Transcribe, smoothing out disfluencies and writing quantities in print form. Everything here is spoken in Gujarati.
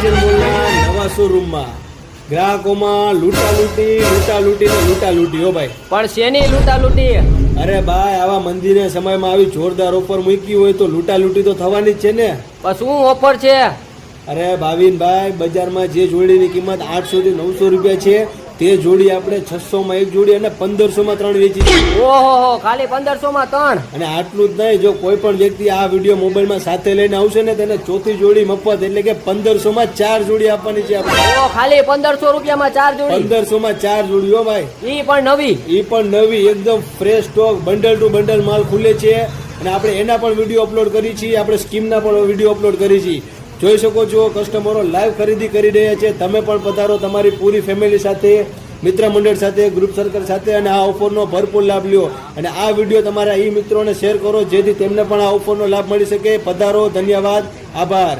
ફર્નિચર મોલના નવા શોરૂમમાં ગ્રાહકોમાં લૂંટાલૂંટી હો ભાઈ. પણ શેની લૂંટાલૂંટી? અરે ભાઈ, આવા મંદિરે સમયમાં આવી જોરદાર ઓફર મૂકી હોય તો લૂંટાલૂંટી તો થવાની જ છે ને. પણ શું ઓફર છે? અરે ભાવિનભાઈ, બજારમાં જે જોડીની કિંમત 800 થી 900 રૂપિયા છે તે જોડી આપણે 600 માં એક જોડી અને 1500 માં 3 વેચી છે. ઓહો, ખાલી 1500 માં 3? અને આટલું જ નહીં, જો કોઈ પણ વ્યક્તિ આ વિડીયો મોબાઈલમાં સાથે લઈને આવશે ને તેને ચોથી જોડી મફત, એટલે કે 1500 માં 4 જોડી આપવાની છે આપણે. ઓ, ખાલી 1500 રૂપિયામાં 4 જોડી? 1500 માં 4 જોડી હો ભાઈ. ઈ પણ નવી? ઈ પણ નવી, એકદમ fresh stock, bundle to bundle માલ ખુલે છે. અને આપણે એના પણ વિડીયો અપલોડ કરી છીએ, આપણે સ્કીમના પણ વિડીયો અપલોડ કરી છીએ. જોઈ શકો છો કસ્ટમરો લાઈવ ખરીદી કરી રહ્યા છે. તમે પણ પધારો તમારી પૂરી ફેમિલી સાથે, મિત્ર મંડળ સાથે, ગ્રુપ સર્કલ સાથે અને આ ઓફરનો ભરપૂર લાભ લ્યો. અને આ વિડીયો તમારા ઈ મિત્રોને શેર કરો જેથી તેમને પણ આ ઓફરનો લાભ મળી શકે. પધારો. ધન્યવાદ. આભાર.